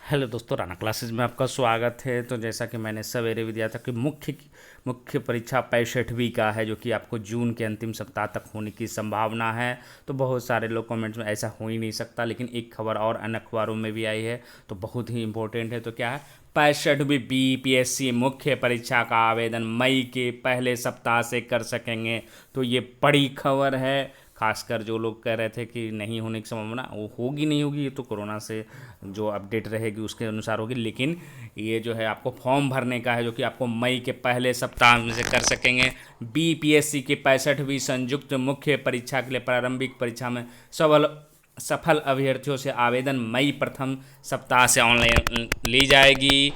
Hello दोस्तों, Rana classes में आपका स्वागत है। तो जैसा कि मैंने सवेरे भी दिया था कि मुख्य परीक्षा 65वीं का है, जो कि आपको जून के अंतिम सप्ताह तक होने की संभावना है। तो बहुत सारे लोग कमेंट्स में ऐसा हो ही नहीं सकता, लेकिन एक खबर और अन्य अखबारों में भी आई है तो बहुत ही इंपॉर्टेंट है। तो क्या है, 65वीं बीपीएससी मुख्य परीक्षा का आवेदन मई के पहले सप्ताह से कर सकेंगे। तो ये बड़ी खबर है। खासकर जो लोग कह रहे थे कि नहीं होने की संभावना, वो होगी नहीं होगी, ये तो कोरोना से जो अपडेट रहेगी उसके अनुसार होगी। लेकिन ये जो है आपको फॉर्म भरने का है, जो कि आपको मई के पहले सप्ताह में से कर सकेंगे। बीपीएससी की 65वीं संयुक्त मुख्य परीक्षा के लिए प्रारंभिक परीक्षा में सफल सफल अभ्यर्थियों से आवेदन मई प्रथम सप्ताह से ऑनलाइन ली जाएगी।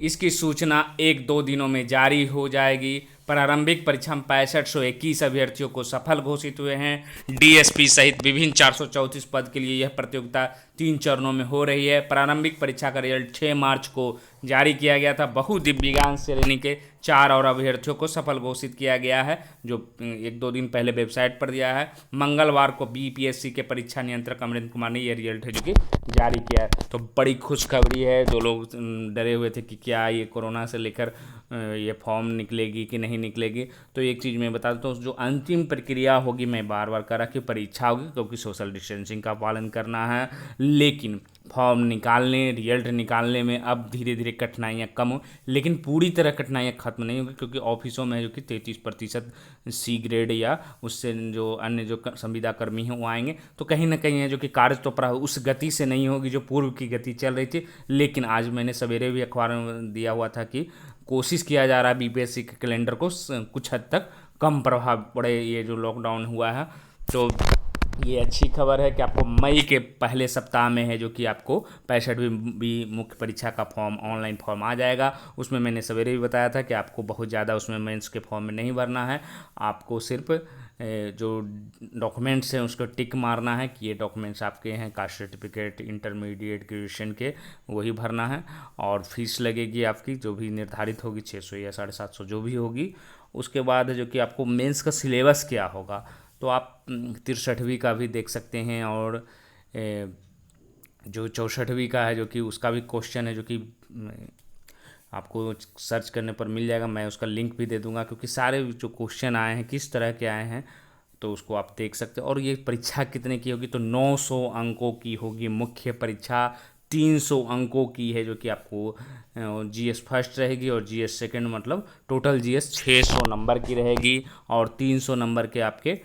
इसकी सूचना 1-2 दिनों में जारी हो जाएगी। प्रारंभिक परीक्षा में 6521 अभ्यर्थियों को सफल घोषित हुए हैं। डीएसपी सहित विभिन्न 434 पद के लिए यह प्रतियोगिता 3 चरणों में हो रही है। प्रारंभिक परीक्षा का रिजल्ट 6 मार्च को जारी किया गया था। बहुदिव्यांग श्रेणी के 4 और अभ्यर्थियों को सफल घोषित किया गया है, जो 1-2 दिन पहले वेबसाइट पर दिया है। मंगलवार को बीपीएससी के परीक्षा नियंत्रक अमरिंदर कुमार ने यह रिजल्ट है जो कि जारी किया है। तो बड़ी खुशखबरी है। जो लोग डरे हुए थे कि क्या ये कोरोना से लेकर ये फॉर्म निकलेगी कि नहीं निकलेगी, तो एक चीज़ मैं बता देता हूँ, जो अंतिम प्रक्रिया होगी, मैं बार बार कह रहा कि परीक्षा होगी, क्योंकि सोशल डिस्टेंसिंग का पालन करना है। लेकिन फॉर्म निकालने, रिजल्ट निकालने में अब धीरे धीरे कठिनाइयाँ कम हो, लेकिन पूरी तरह कठिनाइयाँ खत्म नहीं होगी, क्योंकि ऑफिसों में जो कि 33% सी ग्रेड या उससे जो अन्य जो संविदा कर्मी हैं वो आएंगे। तो कहीं ना कहीं है जो कि कार्य तो उस गति से नहीं होगी जो पूर्व की गति चल रही थी। लेकिन आज मैंने सवेरे भी अखबार में दिया हुआ था कि कोशिश किया जा रहा है बीपीएससी के कैलेंडर को कुछ हद तक कम प्रभाव पड़े, ये जो लॉकडाउन हुआ है। तो ये अच्छी खबर है कि आपको मई के पहले सप्ताह में है जो कि आपको 65वीं मुख्य परीक्षा का फॉर्म, ऑनलाइन फॉर्म आ जाएगा। उसमें मैंने सवेरे भी बताया था कि आपको बहुत ज़्यादा उसमें मेंस के फॉर्म में नहीं भरना है। आपको सिर्फ जो डॉक्यूमेंट्स हैं उसको टिक मारना है कि ये डॉक्यूमेंट्स आपके हैं, कास्ट सर्टिफिकेट, इंटरमीडिएट, ग्रेजुएशन के, वही भरना है। और फीस लगेगी आपकी जो भी निर्धारित होगी, 600 या 750 जो भी होगी। उसके बाद जो कि आपको मेंस का सिलेबस क्या होगा, तो आप 63वीं का भी देख सकते हैं। और जो 64वीं का है जो कि उसका भी क्वेश्चन है, जो कि आपको सर्च करने पर मिल जाएगा। मैं उसका लिंक भी दे दूंगा, क्योंकि सारे जो क्वेश्चन आए हैं किस तरह के आए हैं तो उसको आप देख सकते हैं। और ये परीक्षा कितने की होगी, तो 900 अंकों की होगी मुख्य परीक्षा। 300 अंकों की है जो कि आपको जीएस फर्स्ट रहेगी, और जीएस सेकंड, मतलब टोटल जीएस 600 नंबर की रहेगी। और 300 नंबर के आपके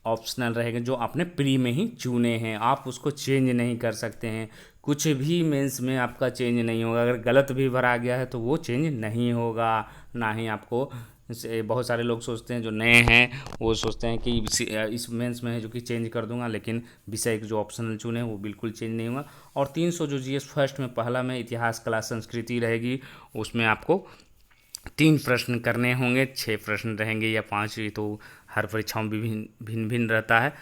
ऑप्शनल रहेंगे, जो आपने प्री में ही चुने हैं, आप उसको चेंज नहीं कर सकते हैं। कुछ भी मेंस में आपका चेंज नहीं होगा। अगर गलत भी भरा गया है तो वो चेंज नहीं होगा, ना ही आपको। बहुत सारे लोग सोचते हैं, जो नए हैं वो सोचते हैं कि इस मेंस में है जो कि चेंज कर दूंगा, लेकिन विषय जो ऑप्शनल चुने वो बिल्कुल चेंज नहीं होगा। और 300 जो जीएस फर्स्ट में पहला में इतिहास, कला, संस्कृति रहेगी, उसमें आपको 3 प्रश्न करने होंगे। 6 प्रश्न रहेंगे या 5, ये तो हर परीक्षाओं में भिन्न भिन्न रहता है।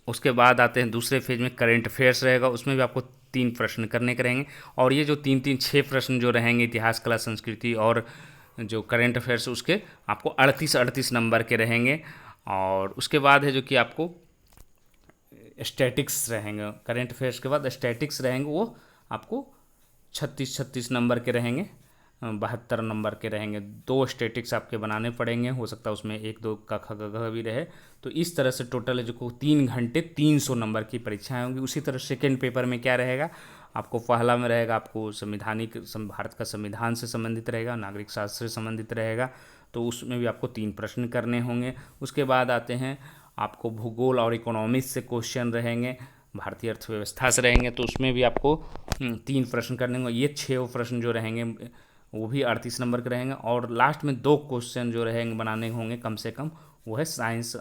उसके बाद आते हैं दूसरे फेज में, करेंट अफेयर्स रहेगा, उसमें भी आपको 3 प्रश्न करने के रहेंगे। और ये जो 6 प्रश्न जो रहेंगे, इतिहास, कला, संस्कृति और जो करेंट अफेयर्स, उसके आपको 38-38 नंबर के रहेंगे। और उसके बाद है जो कि आपको स्टैटिक्स रहेंगे। करेंट अफेयर्स के बाद स्टैटिक्स रहेंगे, वो आपको 36-36 नंबर के रहेंगे, 72 नंबर के रहेंगे। 2 स्टैटिक्स आपके बनाने पड़ेंगे, हो सकता है उसमें 1-2 का ख ग घ भी रहे। तो इस तरह से टोटल है जो को 3 घंटे 300 नंबर की परीक्षाएं होंगी। उसी तरह सेकेंड पेपर में क्या रहेगा, आपको पहला में रहेगा आपको संवैधानिक, भारत का संविधान से संबंधित रहेगा, नागरिक शास्त्र से संबंधित रहेगा, तो उसमें भी आपको 3 प्रश्न करने होंगे। उसके बाद आते हैं आपको भूगोल और इकोनॉमिक्स से क्वेश्चन रहेंगे, भारतीय अर्थव्यवस्था से रहेंगे, तो उसमें भी आपको 3 प्रश्न करने होंगे। ये 6 प्रश्न जो रहेंगे वो भी 38 नंबर के रहेंगे। और लास्ट में 2 क्वेश्चन जो रहेंगे बनाने होंगे कम से कम, वो है साइंस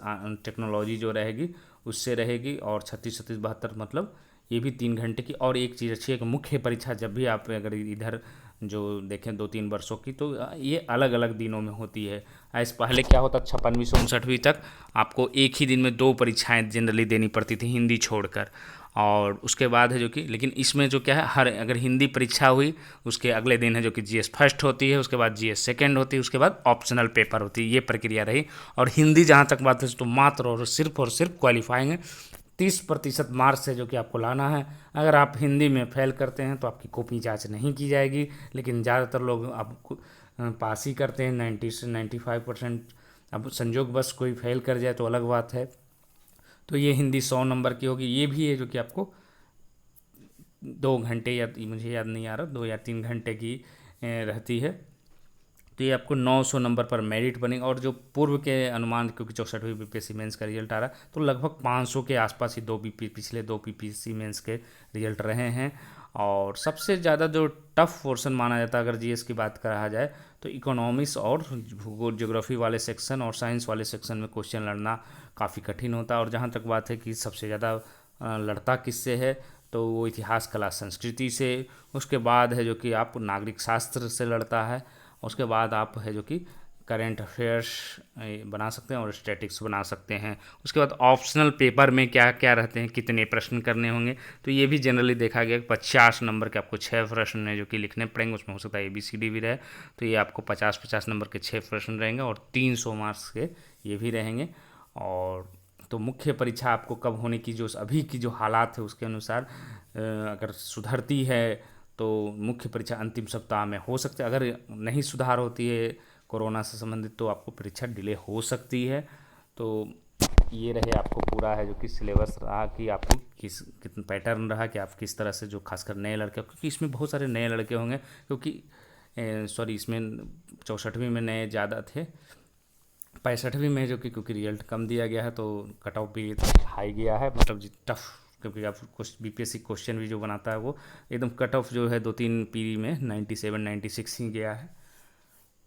टेक्नोलॉजी जो रहेगी उससे रहेगी, और 36-36-72, मतलब ये भी 3 घंटे की। और एक चीज़ अच्छी है कि मुख्य परीक्षा जब भी आप अगर इधर जो देखें 2-3 वर्षों की, तो ये अलग अलग दिनों में होती है। ऐसे पहले क्या होता, 56वीं से 59वीं तक आपको एक ही दिन में 2 परीक्षाएं जनरली देनी पड़ती थी, हिंदी छोड़कर। और उसके बाद है जो कि, लेकिन इसमें जो क्या है, हर अगर हिंदी परीक्षा हुई उसके अगले दिन है जो कि जीएस फर्स्ट होती है, उसके बाद जीएस सेकंड होती है, उसके बाद ऑप्शनल पेपर होती है, ये प्रक्रिया रही। और हिंदी जहाँ तक बात है तो मात्र और सिर्फ क्वालिफाइंग 30% मार्क्स है जो कि आपको लाना है। अगर आप हिंदी में फेल करते हैं तो आपकी कॉपी जांच नहीं की जाएगी, लेकिन ज़्यादातर लोग आपको पास ही करते हैं 90 से 95%। अब संजोगवश कोई फेल कर जाए तो अलग बात है। तो ये हिंदी 100 नंबर की होगी। ये भी है जो कि आपको 2 घंटे या मुझे याद नहीं आ रहा 2 या 3 घंटे की रहती है। तो ये आपको 900 नंबर पर मेरिट बनेगा। और जो पूर्व के अनुमान, क्योंकि 64वीं बीपीएससी मेंस का रिजल्ट आ रहा है, तो लगभग 500 के आसपास ही पिछले 2 बीपीएससी मेंस के रिजल्ट रहे हैं। और सबसे ज़्यादा जो टफ पोर्शन माना जाता है अगर जीएस की बात करा जाए तो इकोनॉमिक्स और भूगोल ज्योग्राफी वाले सेक्शन और साइंस वाले सेक्शन में क्वेश्चन लड़ना काफ़ी कठिन होता है। और जहाँ तक बात है कि सबसे ज़्यादा लड़ता किससे है, तो वो इतिहास, कला, संस्कृति से। उसके बाद है जो कि आप नागरिक शास्त्र से लड़ता है। उसके बाद आप है जो कि करेंट अफेयर्स बना सकते हैं और स्टैटिक्स बना सकते हैं। उसके बाद ऑप्शनल पेपर में क्या क्या रहते हैं, कितने प्रश्न करने होंगे, तो ये भी जनरली देखा गया 50 नंबर के आपको 6 प्रश्न है जो कि लिखने पड़ेंगे। उसमें हो सकता है ABCD भी रहे, तो ये आपको 50-50 नंबर के 6 प्रश्न रहेंगे और 300 मार्क्स के ये भी रहेंगे। और तो मुख्य परीक्षा आपको कब होने की, जो अभी की जो हालात है उसके अनुसार अगर सुधरती है तो मुख्य परीक्षा अंतिम सप्ताह में हो सकती है। अगर नहीं सुधार होती है कोरोना से संबंधित तो आपको परीक्षा डिले हो सकती है। तो ये रहे आपको पूरा है जो कि सिलेबस रहा कि आपको कितना पैटर्न रहा कि आप किस तरह से, जो खासकर नए लड़के, क्योंकि इसमें बहुत सारे नए लड़के होंगे, क्योंकि सॉरी इसमें 64वीं में नए ज़्यादा थे, 65वीं में जो कि क्योंकि रिजल्ट कम दिया गया है तो कट ऑफ भी हाई गया है, मतलब टफ, क्योंकि आप बीपीएससी क्वेश्चन भी जो बनाता है वो एकदम कट ऑफ जो है 2-3 पीरी में 97-96 ही गया है।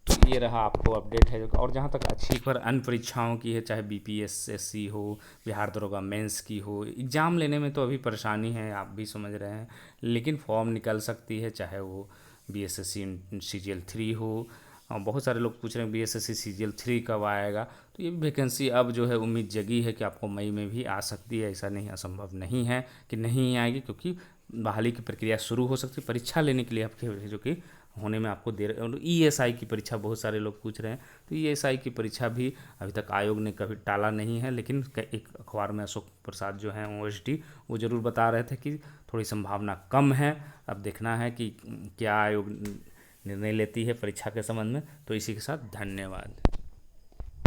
तो ये रहा आपको अपडेट है। और जहाँ तक अच्छी खबर अन्य परीक्षाओं की है, चाहे बीपीएससी हो, बिहार दरोगा मेंस की हो, एग्ज़ाम लेने में तो अभी परेशानी है, आप भी समझ रहे हैं, लेकिन फॉर्म निकल सकती है, चाहे वो बीएसएससी CGL 3 हो। और बहुत सारे लोग पूछ रहे हैं बीएसएससी CGL 3 कब आएगा, तो ये वैकेंसी अब जो है उम्मीद जगी है कि आपको मई में भी आ सकती है। ऐसा नहीं, असंभव नहीं है कि नहीं आएगी, क्योंकि बहाली की प्रक्रिया शुरू हो सकती है। परीक्षा लेने के लिए आपके जो कि होने में आपको देर, और ESI की परीक्षा बहुत सारे लोग पूछ रहे हैं, तो ESI की परीक्षा भी अभी तक आयोग ने कभी टाला नहीं है। लेकिन एक अखबार में अशोक प्रसाद जो हैं OSD, वो ज़रूर बता रहे थे कि थोड़ी संभावना कम है। अब देखना है कि क्या आयोग निर्णय लेती है परीक्षा के संबंध में। तो इसी के साथ धन्यवाद।